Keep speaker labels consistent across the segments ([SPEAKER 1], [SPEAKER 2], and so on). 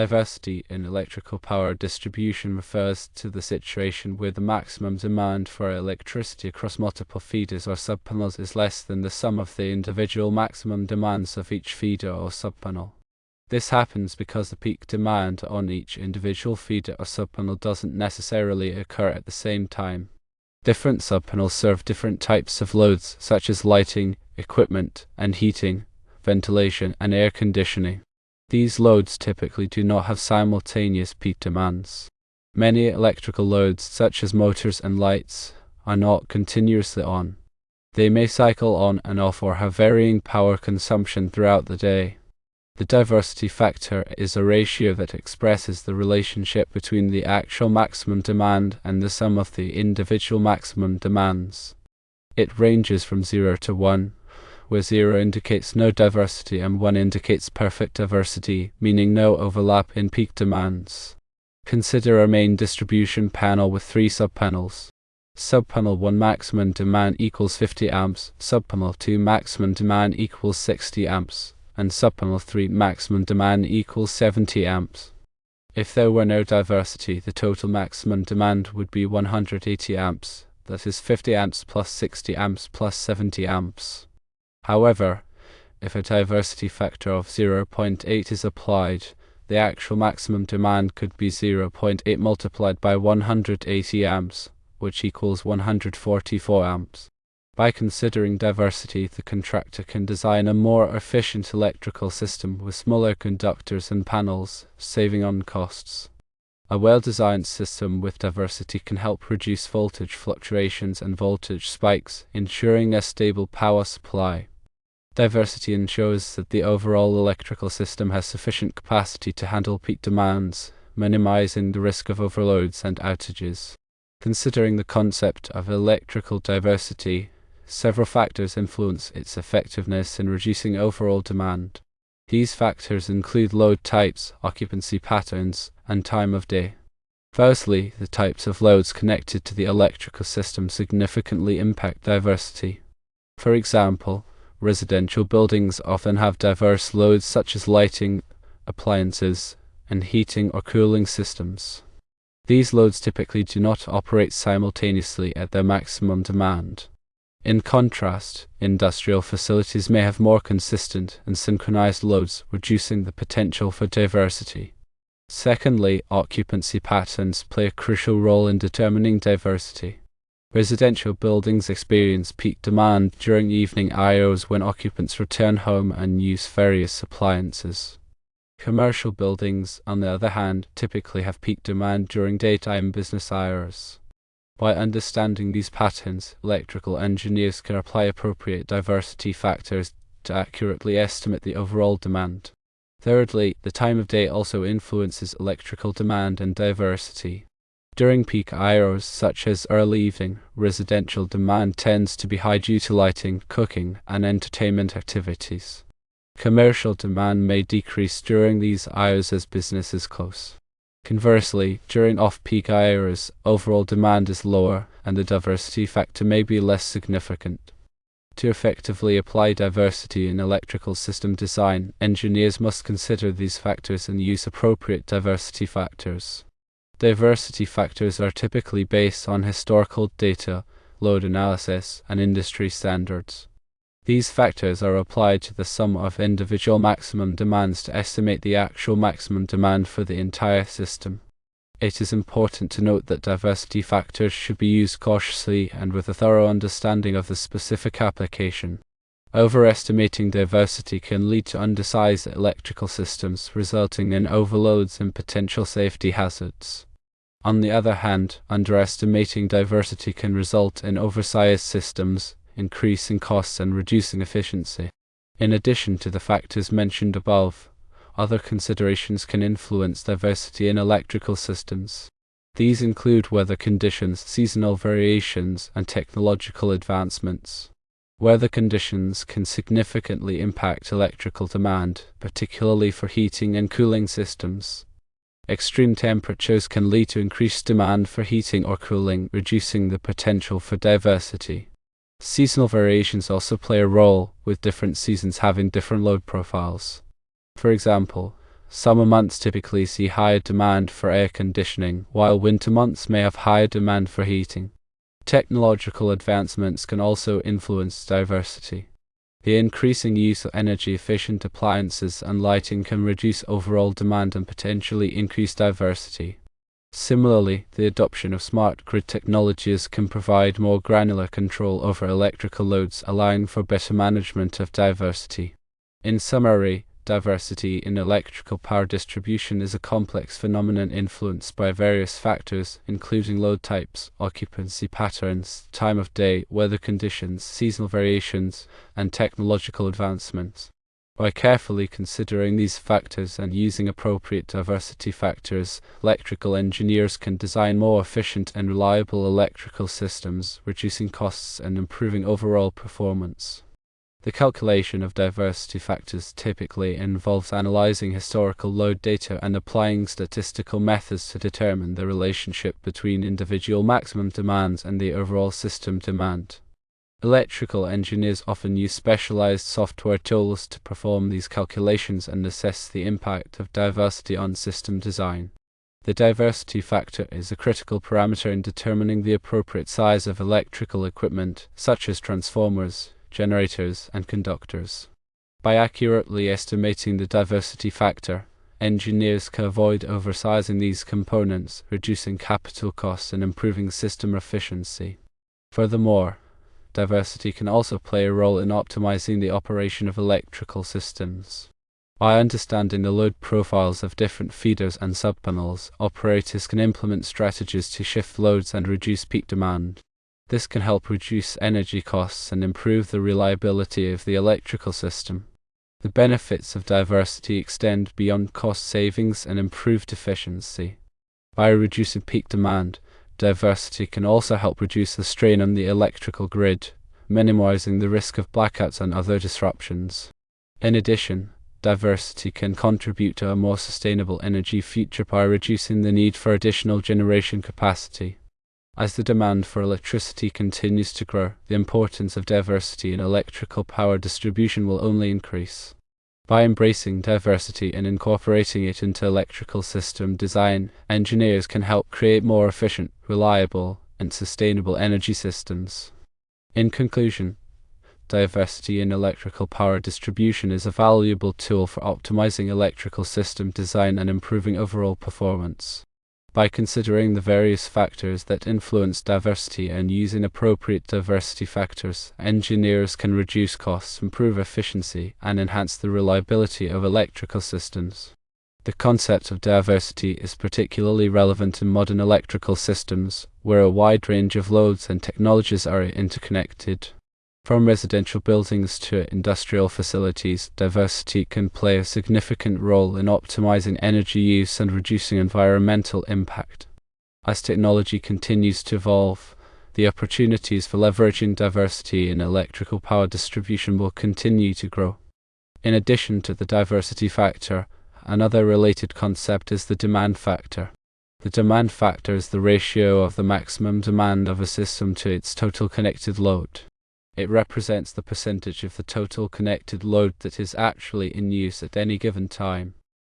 [SPEAKER 1] Diversity in electrical power distribution refers to the situation where the maximum demand for electricity across multiple feeders or subpanels is less than the sum of the individual maximum demands of each feeder or subpanel. This happens because the peak demand on each individual feeder or subpanel doesn't necessarily occur at the same time. Different subpanels serve different types of loads, such as lighting, equipment, and heating, ventilation, and air conditioning. These loads typically do not have simultaneous peak demands. Many electrical loads, such as motors and lights, are not continuously on. They may cycle on and off or have varying power consumption throughout the day. The diversity factor is a ratio that expresses the relationship between the actual maximum demand and the sum of the individual maximum demands. It ranges from 0 to 1, where 0 indicates no diversity and 1 indicates perfect diversity, meaning no overlap in peak demands. Consider a main distribution panel with 3 subpanels. Subpanel 1 maximum demand equals 50 amps, subpanel 2 maximum demand equals 60 amps, and subpanel 3 maximum demand equals 70 amps. If there were no diversity, the total maximum demand would be 180 amps, that is 50 amps plus 60 amps plus 70 amps. However, if a diversity factor of 0.8 is applied, the actual maximum demand could be 0.8 multiplied by 180 amps, which equals 144 amps. By considering diversity, the contractor can design a more efficient electrical system with smaller conductors and panels, saving on costs. A well-designed system with diversity can help reduce voltage fluctuations and voltage spikes, ensuring a stable power supply. Diversity ensures that the overall electrical system has sufficient capacity to handle peak demands, minimizing the risk of overloads and outages. Considering the concept of electrical diversity, several factors influence its effectiveness in reducing overall demand. These factors include load types, occupancy patterns, and time of day. Firstly, the types of loads connected to the electrical system significantly impact diversity. For example, residential buildings often have diverse loads such as lighting, appliances, and heating or cooling systems. These loads typically do not operate simultaneously at their maximum demand. In contrast, industrial facilities may have more consistent and synchronized loads, reducing the potential for diversity. Secondly, occupancy patterns play a crucial role in determining diversity. Residential buildings experience peak demand during evening hours when occupants return home and use various appliances. Commercial buildings, on the other hand, typically have peak demand during daytime business hours. By understanding these patterns, electrical engineers can apply appropriate diversity factors to accurately estimate the overall demand. Thirdly, the time of day also influences electrical demand and diversity. During peak hours, such as early evening, residential demand tends to be high due to lighting, cooking, and entertainment activities. Commercial demand may decrease during these hours as businesses close. Conversely, during off-peak hours, overall demand is lower, and the diversity factor may be less significant. To effectively apply diversity in electrical system design, engineers must consider these factors and use appropriate diversity factors. Diversity factors are typically based on historical data, load analysis, and industry standards. These factors are applied to the sum of individual maximum demands to estimate the actual maximum demand for the entire system. It is important to note that diversity factors should be used cautiously and with a thorough understanding of the specific application. Overestimating diversity can lead to undersized electrical systems, resulting in overloads and potential safety hazards. On the other hand, underestimating diversity can result in oversized systems, increasing costs and reducing efficiency. In addition to the factors mentioned above, other considerations can influence diversity in electrical systems. These include weather conditions, seasonal variations, and technological advancements. Weather conditions can significantly impact electrical demand, particularly for heating and cooling systems. Extreme temperatures can lead to increased demand for heating or cooling, reducing the potential for diversity. Seasonal variations also play a role, with different seasons having different load profiles. For example, Summer months typically see higher demand for air conditioning, while winter months may have higher demand for heating. Technological advancements can also influence diversity. The increasing use of energy-efficient appliances and lighting can reduce overall demand and potentially increase diversity. Similarly, the adoption of smart grid technologies can provide more granular control over electrical loads, allowing for better management of diversity. In summary, diversity in electrical power distribution is a complex phenomenon influenced by various factors, including load types, occupancy patterns, time of day, weather conditions, seasonal variations, and technological advancements. By carefully considering these factors and using appropriate diversity factors, electrical engineers can design more efficient and reliable electrical systems, reducing costs and improving overall performance. The calculation of diversity factors typically involves analyzing historical load data and applying statistical methods to determine the relationship between individual maximum demands and the overall system demand. Electrical engineers often use specialized software tools to perform these calculations and assess the impact of diversity on system design. The diversity factor is a critical parameter in determining the appropriate size of electrical equipment, such as transformers, generators, and conductors. By accurately estimating the diversity factor, engineers can avoid oversizing these components, reducing capital costs and improving system efficiency. Furthermore, diversity can also play a role in optimizing the operation of electrical systems. By understanding the load profiles of different feeders and subpanels, operators can implement strategies to shift loads and reduce peak demand. This can help reduce energy costs and improve the reliability of the electrical system. The benefits of diversity extend beyond cost savings and improved efficiency. By reducing peak demand, diversity can also help reduce the strain on the electrical grid, minimizing the risk of blackouts and other disruptions. In addition, diversity can contribute to a more sustainable energy future by reducing the need for additional generation capacity. As the demand for electricity continues to grow, the importance of diversity in electrical power distribution will only increase. By embracing diversity and incorporating it into electrical system design, engineers can help create more efficient, reliable, and sustainable energy systems. In conclusion, diversity in electrical power distribution is a valuable tool for optimizing electrical system design and improving overall performance. By considering the various factors that influence diversity and using appropriate diversity factors, engineers can reduce costs, improve efficiency, and enhance the reliability of electrical systems. The concept of diversity is particularly relevant in modern electrical systems, where a wide range of loads and technologies are interconnected. From residential buildings to industrial facilities, diversity can play a significant role in optimizing energy use and reducing environmental impact. As technology continues to evolve, the opportunities for leveraging diversity in electrical power distribution will continue to grow. In addition to the diversity factor, another related concept is the demand factor. The demand factor is the ratio of the maximum demand of a system to its total connected load. It represents the percentage of the total connected load that is actually in use at any given time.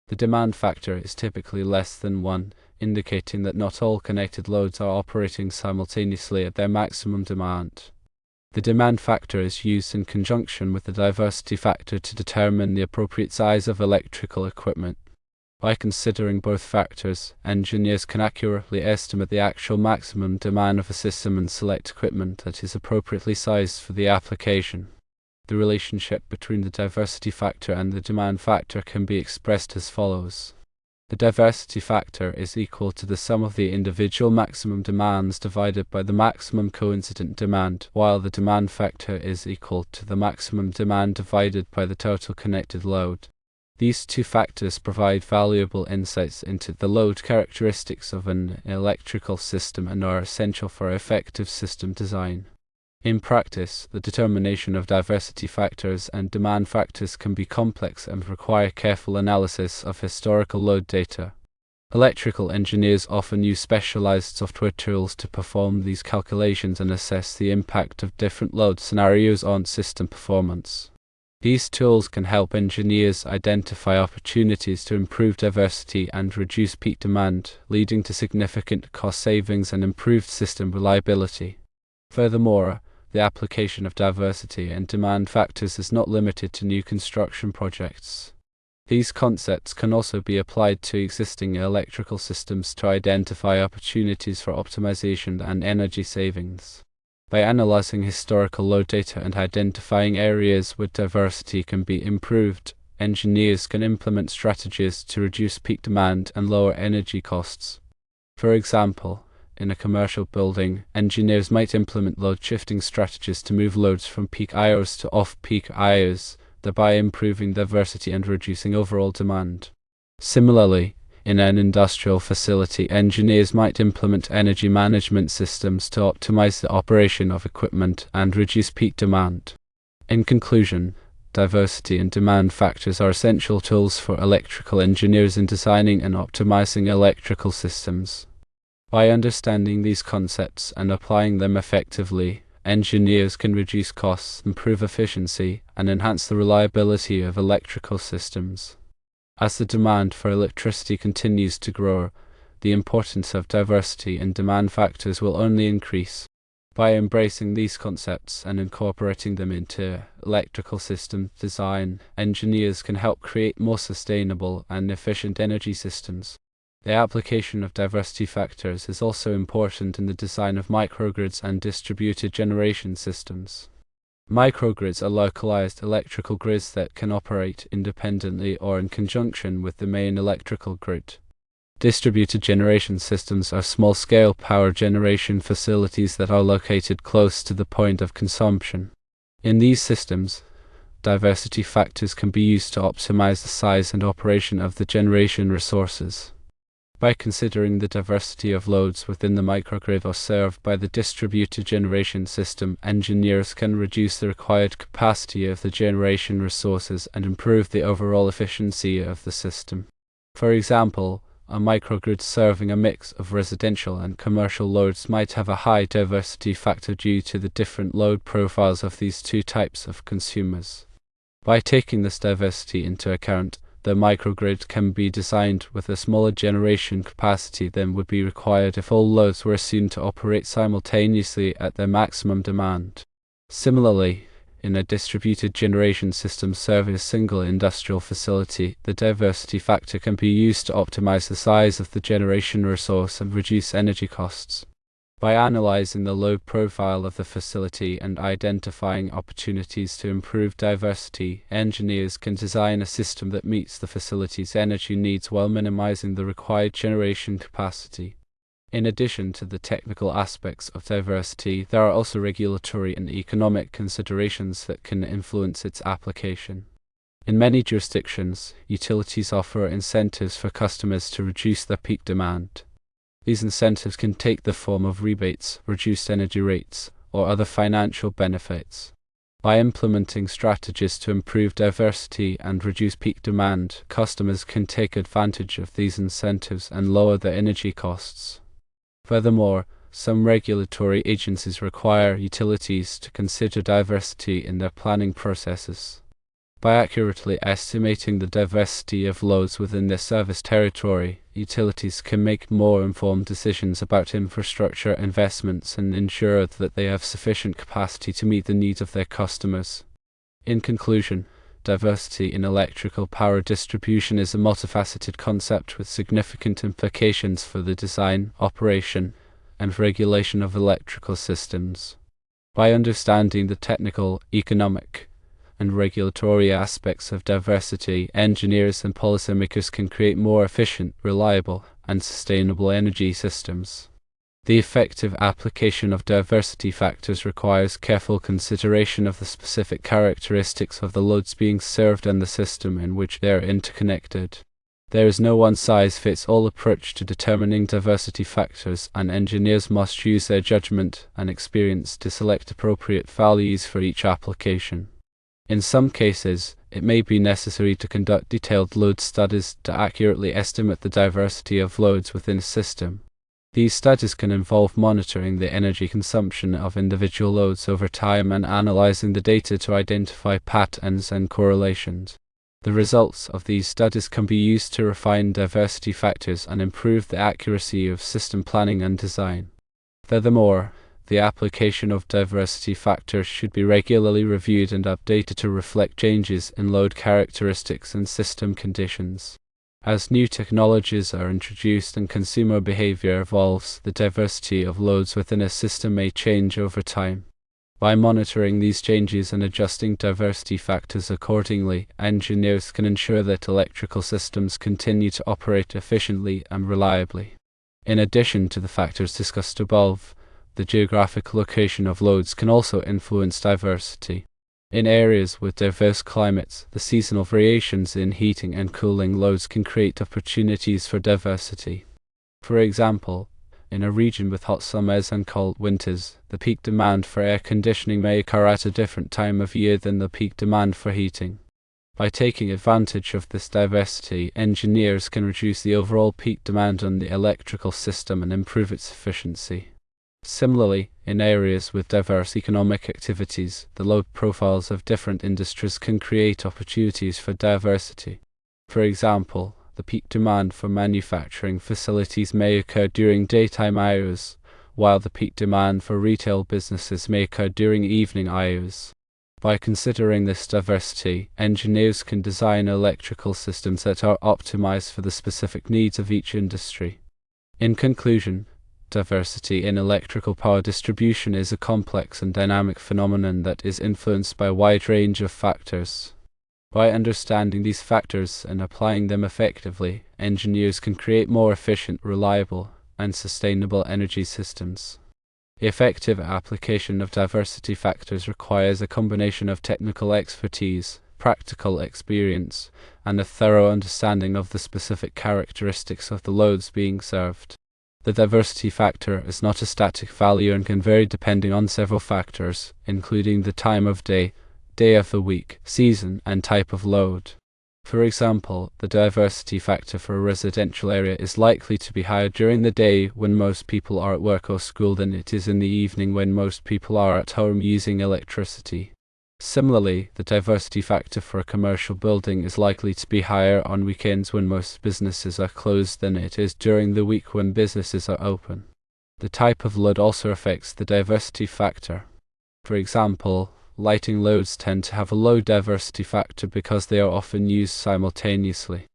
[SPEAKER 1] The demand factor is typically less than 1, indicating that not all connected loads are operating simultaneously at their maximum demand. The demand factor is used in conjunction with the diversity factor to determine the appropriate size of electrical equipment. By considering both factors, engineers can accurately estimate the actual maximum demand of a system and select equipment that is appropriately sized for the application. The relationship between the diversity factor and the demand factor can be expressed as follows. The diversity factor is equal to the sum of the individual maximum demands divided by the maximum coincident demand, while the demand factor is equal to the maximum demand divided by the total connected load. These two factors provide valuable insights into the load characteristics of an electrical system and are essential for effective system design. In practice, the determination of diversity factors and demand factors can be complex and require careful analysis of historical load data. Electrical engineers often use specialized software tools to perform these calculations and assess the impact of different load scenarios on system performance. These tools can help engineers identify opportunities to improve diversity and reduce peak demand, leading to significant cost savings and improved system reliability. Furthermore, the application of diversity and demand factors is not limited to new construction projects. These concepts can also be applied to existing electrical systems to identify opportunities for optimization and energy savings. By analyzing historical load data and identifying areas where diversity can be improved, engineers can implement strategies to reduce peak demand and lower energy costs. For example, in a commercial building, engineers might implement load shifting strategies to move loads from peak hours to off-peak hours, thereby improving diversity and reducing overall demand. Similarly, in an industrial facility, engineers might implement energy management systems to optimize the operation of equipment and reduce peak demand. In conclusion, diversity and demand factors are essential tools for electrical engineers in designing and optimizing electrical systems. By understanding these concepts and applying them effectively, engineers can reduce costs, improve efficiency, and enhance the reliability of electrical systems. As the demand for electricity continues to grow, the importance of diversity and demand factors will only increase. By embracing these concepts and incorporating them into electrical system design, engineers can help create more sustainable and efficient energy systems. The application of diversity factors is also important in the design of microgrids and distributed generation systems. Microgrids are localized electrical grids that can operate independently or in conjunction with the main electrical grid. Distributed generation systems are small-scale power generation facilities that are located close to the point of consumption. In these systems, diversity factors can be used to optimize the size and operation of the generation resources. By considering the diversity of loads within the microgrid or served by the distributed generation system, engineers can reduce the required capacity of the generation resources and improve the overall efficiency of the system. For example, a microgrid serving a mix of residential and commercial loads might have a high diversity factor due to the different load profiles of these two types of consumers. By taking this diversity into account, the microgrid can be designed with a smaller generation capacity than would be required if all loads were assumed to operate simultaneously at their maximum demand. Similarly, in a distributed generation system serving a single industrial facility, the diversity factor can be used to optimize the size of the generation resource and reduce energy costs. By analyzing the load profile of the facility and identifying opportunities to improve diversity, engineers can design a system that meets the facility's energy needs while minimizing the required generation capacity. In addition to the technical aspects of diversity, there are also regulatory and economic considerations that can influence its application. In many jurisdictions, utilities offer incentives for customers to reduce their peak demand. These incentives can take the form of rebates, reduced energy rates, or other financial benefits. By implementing strategies to improve diversity and reduce peak demand, customers can take advantage of these incentives and lower their energy costs. Furthermore, some regulatory agencies require utilities to consider diversity in their planning processes. By accurately estimating the diversity of loads within their service territory, utilities can make more informed decisions about infrastructure investments and ensure that they have sufficient capacity to meet the needs of their customers. In conclusion, diversity in electrical power distribution is a multifaceted concept with significant implications for the design, operation, and regulation of electrical systems. By understanding the technical, economic, and regulatory aspects of diversity, engineers and policymakers can create more efficient, reliable, and sustainable energy systems. The effective application of diversity factors requires careful consideration of the specific characteristics of the loads being served and the system in which they are interconnected. There is no one-size-fits-all approach to determining diversity factors, and engineers must use their judgment and experience to select appropriate values for each application. In some cases, it may be necessary to conduct detailed load studies to accurately estimate the diversity of loads within a system. These studies can involve monitoring the energy consumption of individual loads over time and analyzing the data to identify patterns and correlations. The results of these studies can be used to refine diversity factors and improve the accuracy of system planning and design. Furthermore, the application of diversity factors should be regularly reviewed and updated to reflect changes in load characteristics and system conditions. As new technologies are introduced and consumer behavior evolves, the diversity of loads within a system may change over time. By monitoring these changes and adjusting diversity factors accordingly, engineers can ensure that electrical systems continue to operate efficiently and reliably. In addition to the factors discussed above, the geographic location of loads can also influence diversity. In areas with diverse climates, the seasonal variations in heating and cooling loads can create opportunities for diversity. For example, in a region with hot summers and cold winters, the peak demand for air conditioning may occur at a different time of year than the peak demand for heating. By taking advantage of this diversity, engineers can reduce the overall peak demand on the electrical system and improve its efficiency. Similarly, in areas with diverse economic activities, the load profiles of different industries can create opportunities for diversity. For example, the peak demand for manufacturing facilities may occur during daytime hours, while the peak demand for retail businesses may occur during evening hours. By considering this diversity, engineers can design electrical systems that are optimized for the specific needs of each industry. In conclusion, diversity in electrical power distribution is a complex and dynamic phenomenon that is influenced by a wide range of factors. By understanding these factors and applying them effectively, engineers can create more efficient, reliable, and sustainable energy systems. The effective application of diversity factors requires a combination of technical expertise, practical experience, and a thorough understanding of the specific characteristics of the loads being served. The diversity factor is not a static value and can vary depending on several factors, including the time of day, day of the week, season, and type of load. For example, the diversity factor for a residential area is likely to be higher during the day when most people are at work or school than it is in the evening when most people are at home using electricity. Similarly, the diversity factor for a commercial building is likely to be higher on weekends when most businesses are closed than it is during the week when businesses are open. The type of load also affects the diversity factor. For example, lighting loads tend to have a low diversity factor because they are often used simultaneously.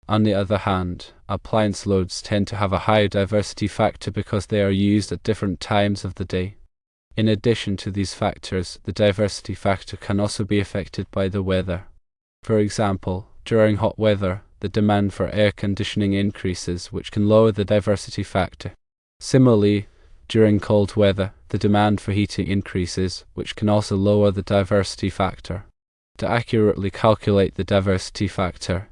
[SPEAKER 1] On the other hand, appliance loads tend to have a higher diversity factor because they are used at different times of the day. In addition to these factors, the diversity factor can also be affected by the weather. For example, during hot weather, the demand for air conditioning increases, which can lower the diversity factor. Similarly, during cold weather, the demand for heating increases, which can also lower the diversity factor. To accurately calculate the diversity factor,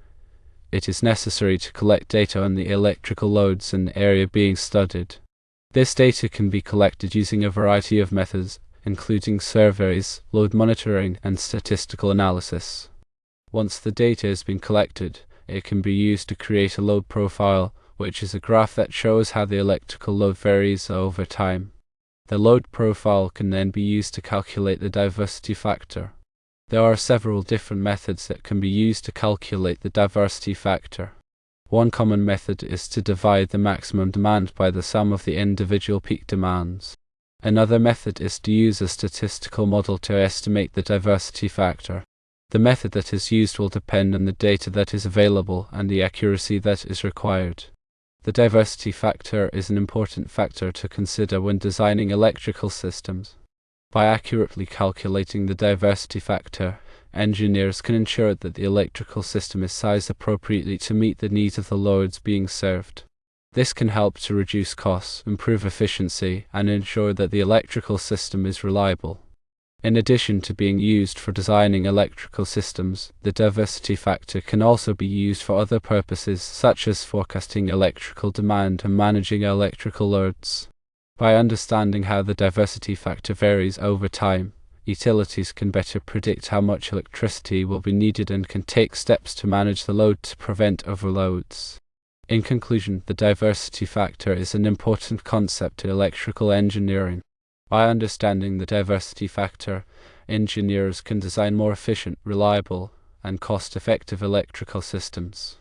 [SPEAKER 1] it is necessary to collect data on the electrical loads in the area being studied. This data can be collected using a variety of methods, including surveys, load monitoring, and statistical analysis. Once the data has been collected, it can be used to create a load profile, which is a graph that shows how the electrical load varies over time. The load profile can then be used to calculate the diversity factor. There are several different methods that can be used to calculate the diversity factor. One common method is to divide the maximum demand by the sum of the individual peak demands. Another method is to use a statistical model to estimate the diversity factor. The method that is used will depend on the data that is available and the accuracy that is required. The diversity factor is an important factor to consider when designing electrical systems. By accurately calculating the diversity factor, engineers can ensure that the electrical system is sized appropriately to meet the needs of the loads being served. This can help to reduce costs, improve efficiency, and ensure that the electrical system is reliable. In addition to being used for designing electrical systems, the diversity factor can also be used for other purposes such as forecasting electrical demand and managing electrical loads. By understanding how the diversity factor varies over time, utilities can better predict how much electricity will be needed and can take steps to manage the load to prevent overloads. In conclusion, the diversity factor is an important concept in electrical engineering. By understanding the diversity factor, engineers can design more efficient, reliable, and cost-effective electrical systems.